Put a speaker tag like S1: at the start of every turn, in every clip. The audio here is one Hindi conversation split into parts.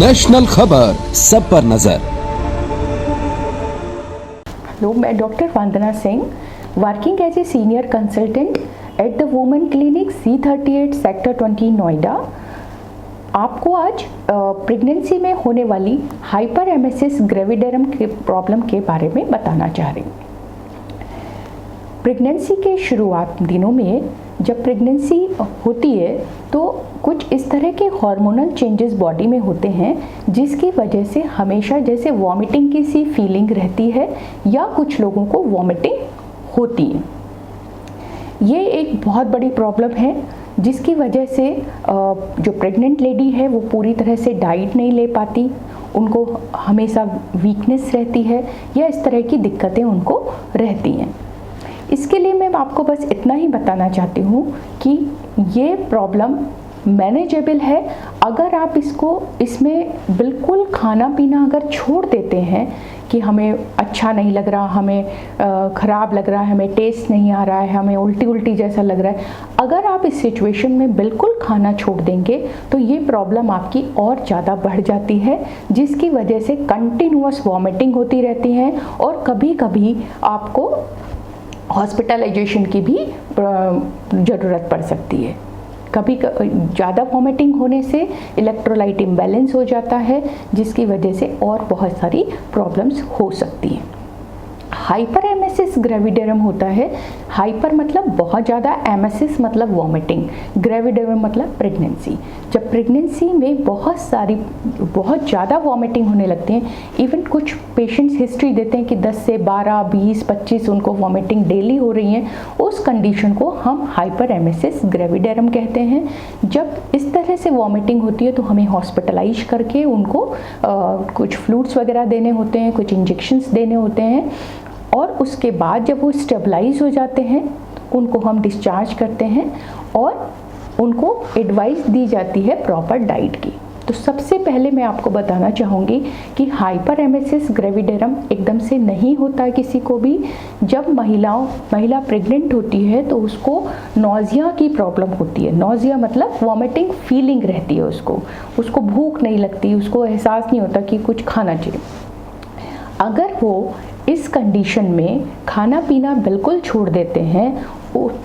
S1: नेशनल खबर, सब पर नजर।
S2: हेलो, मैं doctor Vandana Singh, working as a senior consultant at the women clinic C38 sector 20 Noida. आपको आज प्रेगनेंसी में होने वाली हाइपर एमेसिस ग्रेविडेरम के प्रॉब्लम के बारे में बताना चाह रही हूँ। प्रेगनेंसी के शुरुआत दिनों में जब प्रेगनेंसी होती है तो कुछ इस तरह के हार्मोनल चेंजेस बॉडी में होते हैं जिसकी वजह से हमेशा जैसे वॉमिटिंग की सी फीलिंग रहती है या कुछ लोगों को वॉमिटिंग होती है। ये एक बहुत बड़ी प्रॉब्लम है जिसकी वजह से जो प्रेग्नेंट लेडी है वो पूरी तरह से डाइट नहीं ले पाती, उनको हमेशा वीकनेस रहती है या इस तरह की दिक्कतें उनको रहती हैं। इसके लिए मैं आपको बस इतना ही बताना चाहती हूँ कि ये प्रॉब्लम मैनेजेबल है अगर आप इसमें बिल्कुल खाना पीना अगर छोड़ देते हैं कि हमें अच्छा नहीं लग रहा, हमें ख़राब लग रहा है, हमें टेस्ट नहीं आ रहा है, हमें उल्टी उल्टी जैसा लग रहा है। अगर आप इस सिचुएशन में बिल्कुल खाना छोड़ देंगे तो ये प्रॉब्लम आपकी और ज़्यादा बढ़ जाती है जिसकी वजह से कंटिन्यूअस वॉमिटिंग होती रहती है और कभी कभी आपको हॉस्पिटलाइजेशन की भी ज़रूरत पड़ सकती है। कभी ज़्यादा वॉमिटिंग होने से इलेक्ट्रोलाइट इम्बैलेंस हो जाता है जिसकी वजह से और बहुत सारी प्रॉब्लम्स हो सकती हैं। हाइपर एमेसिस ग्रेविडेरम होता है। हाइपर मतलब बहुत ज़्यादा, एमेसिस मतलब वॉमिटिंग, ग्रेविडेरम मतलब प्रेगनेंसी। जब प्रेगनेंसी में बहुत ज़्यादा वॉमिटिंग होने लगती हैं, इवन कुछ पेशेंट्स हिस्ट्री देते हैं कि 10 से 12, 20, 25 उनको वॉमिटिंग डेली हो रही हैं, उस कंडीशन को हम हाइपर एमेसिस ग्रेविडेरम कहते हैं। जब इस तरह से वॉमिटिंग होती है तो हमें हॉस्पिटलाइज करके उनको कुछ फ्लूइड्स वगैरह देने होते हैं, कुछ इंजेक्शंस देने होते हैं और उसके बाद जब वो स्टेबलाइज हो जाते हैं उनको हम डिस्चार्ज करते हैं और उनको एडवाइस दी जाती है प्रॉपर डाइट की। तो सबसे पहले मैं आपको बताना चाहूँगी कि हाइपर एमेसिस ग्रेविडेरम एकदम से नहीं होता किसी को भी। जब महिला प्रेग्नेंट होती है तो उसको नौजिया की प्रॉब्लम होती है। नौजिया मतलब वॉमिटिंग फीलिंग रहती है, उसको भूख नहीं लगती, उसको एहसास नहीं होता कि कुछ खाना चाहिए। अगर वो इस कंडीशन में खाना पीना बिल्कुल छोड़ देते हैं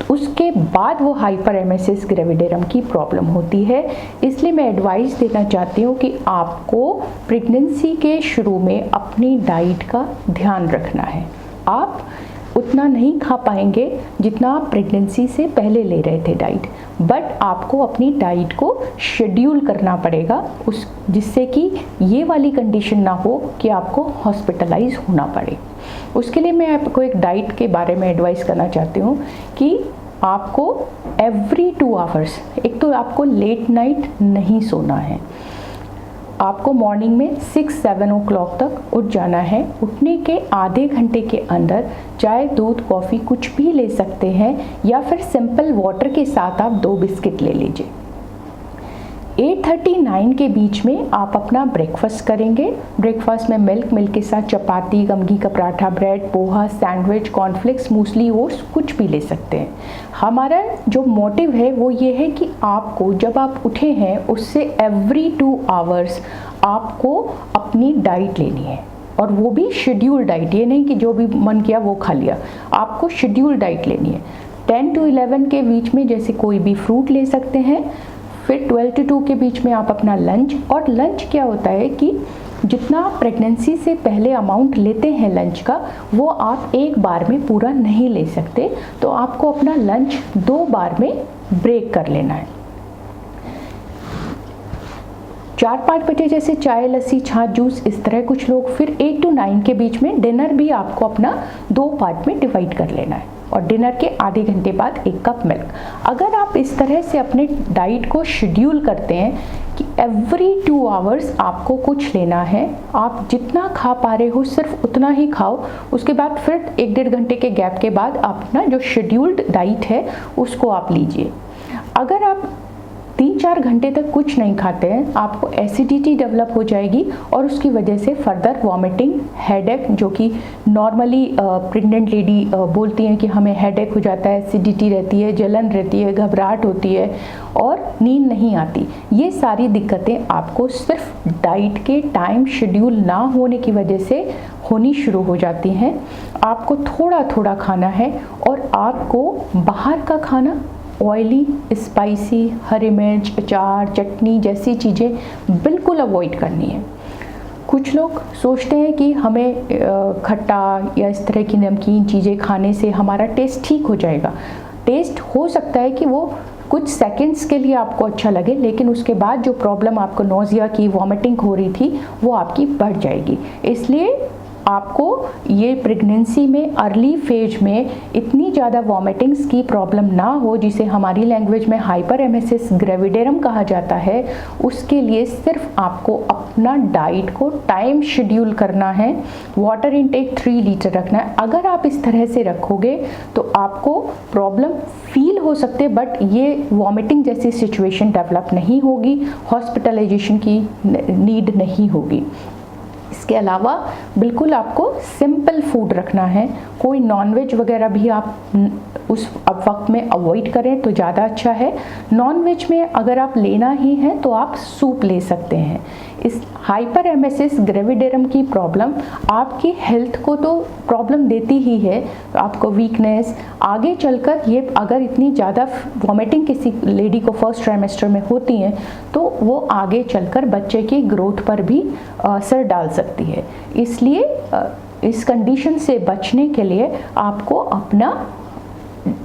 S2: उसके बाद वो हाइपर एमेसिस ग्रेविडेरम की प्रॉब्लम होती है। इसलिए मैं एडवाइस देना चाहती हूँ कि आपको प्रेगनेंसी के शुरू में अपनी डाइट का ध्यान रखना है। आप उतना नहीं खा पाएंगे जितना आप प्रेगनेंसी से पहले ले रहे थे डाइट, बट आपको अपनी डाइट को शेड्यूल करना पड़ेगा जिससे कि ये वाली कंडीशन ना हो कि आपको हॉस्पिटलाइज होना पड़े। उसके लिए मैं आपको एक डाइट के बारे में एडवाइस करना चाहती हूँ कि आपको एवरी 2 आवर्स, एक तो आपको लेट नाइट नहीं सोना है, आपको मॉर्निंग में 6-7 ओ क्लॉक तक उठ जाना है। उठने के आधे घंटे के अंदर चाय, दूध, कॉफ़ी कुछ भी ले सकते हैं या फिर सिंपल वाटर के साथ आप 2 बिस्किट ले लीजिए। 8:39 के बीच में आप अपना ब्रेकफास्ट करेंगे। ब्रेकफास्ट में मिल्क के साथ चपाती, गमगी का paratha, bread, poha, sandwich, cornflakes, muesli, oats कुछ भी ले सकते हैं। हमारा जो मोटिव है वो ये है कि आपको जब आप उठे हैं उससे एवरी 2 आवर्स आपको अपनी डाइट लेनी है और वो भी शेड्यूल डाइट। ये नहीं कि जो भी मन किया वो खा लिया, आपको शेड्यूल डाइट लेनी है। 10 to 11 के बीच में जैसे कोई भी फ्रूट ले सकते हैं। फिर 12 to 2 के बीच में आप अपना लंच, और लंच क्या होता है कि जितना प्रेगनेंसी से पहले अमाउंट लेते हैं लंच का वो आप एक बार में पूरा नहीं ले सकते, तो आपको अपना लंच 2 बार में ब्रेक कर लेना है। 4-5 बजे जैसे चाय, लस्सी, छाछ, जूस, इस तरह कुछ लोग। फिर 8 to 9 के बीच में डिनर भी आपको अपना 2 पार्ट में डिवाइड कर लेना है और डिनर के आधे घंटे बाद 1 कप मिल्क। अगर आप इस तरह से अपने डाइट को शेड्यूल करते हैं कि एवरी 2 आवर्स आपको कुछ लेना है, आप जितना खा पा रहे हो सिर्फ उतना ही खाओ, उसके बाद फिर 1-1.5 घंटे के गैप के बाद अपना जो शेड्यूल्ड डाइट है उसको आप लीजिए। अगर आप 3-4 घंटे तक कुछ नहीं खाते हैं, आपको एसिडिटी डेवलप हो जाएगी और उसकी वजह से फर्दर वॉमिटिंग, हेडेक, जो कि नॉर्मली प्रेग्नेंट लेडी बोलती हैं कि हमें हेडेक हो जाता है, एसिडिटी रहती है, जलन रहती है, घबराहट होती है और नींद नहीं आती। ये सारी दिक्कतें आपको सिर्फ डाइट के टाइम शेड्यूल ना होने की वजह से होनी शुरू हो जाती हैं। आपको थोड़ा थोड़ा खाना है और आपको बाहर का खाना, ऑयली, स्पाइसी, हरी मिर्च, अचार, चटनी जैसी चीज़ें बिल्कुल अवॉइड करनी है। कुछ लोग सोचते हैं कि हमें खट्टा या इस तरह की नमकीन चीज़ें खाने से हमारा टेस्ट ठीक हो जाएगा। टेस्ट हो सकता है कि वो कुछ सेकंड्स के लिए आपको अच्छा लगे, लेकिन उसके बाद जो प्रॉब्लम आपको नोज़िया की, वॉमिटिंग हो रही थी, वो आपकी बढ़ जाएगी। इसलिए आपको ये प्रेगनेंसी में अर्ली फेज में इतनी ज़्यादा वॉमिटिंग्स की प्रॉब्लम ना हो, जिसे हमारी लैंग्वेज में हाइपरेमेसिस ग्रेविडेरम कहा जाता है, उसके लिए सिर्फ आपको अपना डाइट को टाइम शेड्यूल करना है। वाटर इनटेक 3 लीटर रखना है। अगर आप इस तरह से रखोगे तो आपको प्रॉब्लम फील हो सकते, बट ये वॉमिटिंग जैसी सिचुएशन डेवलप नहीं होगी, हॉस्पिटलाइजेशन की नीड नहीं होगी। इसके अलावा बिल्कुल आपको सिंपल फूड रखना है। कोई नॉनवेज वगैरह भी आप उस वक्त में अवॉइड करें तो ज़्यादा अच्छा है। नॉनवेज में अगर आप लेना ही है तो आप सूप ले सकते हैं। इस हाइपरेमेसिस ग्रेविडेरम की प्रॉब्लम आपकी हेल्थ को तो प्रॉब्लम देती ही है, आपको वीकनेस, आगे चलकर ये अगर इतनी ज़्यादा वॉमिटिंग किसी लेडी को फर्स्ट ट्राइमेस्टर में होती हैं तो वो आगे चलकर बच्चे की ग्रोथ पर भी असर डाल सकती है। इसलिए इस कंडीशन से बचने के लिए आपको अपना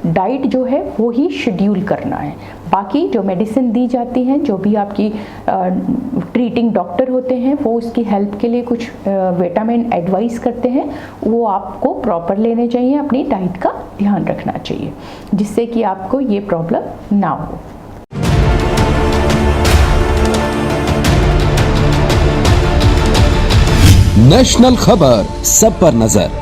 S2: डाइट जो है वो ही शेड्यूल करना है। बाकी जो मेडिसिन दी जाती हैं, जो भी आपकी ट्रीटिंग डॉक्टर होते हैं, वो उसकी हेल्प के लिए कुछ विटामिन एडवाइस करते हैं, वो आपको प्रॉपर लेने चाहिए। अपनी डाइट का ध्यान रखना चाहिए जिससे कि आपको ये प्रॉब्लम ना हो।
S1: नेशनल खबर, सब पर नजर।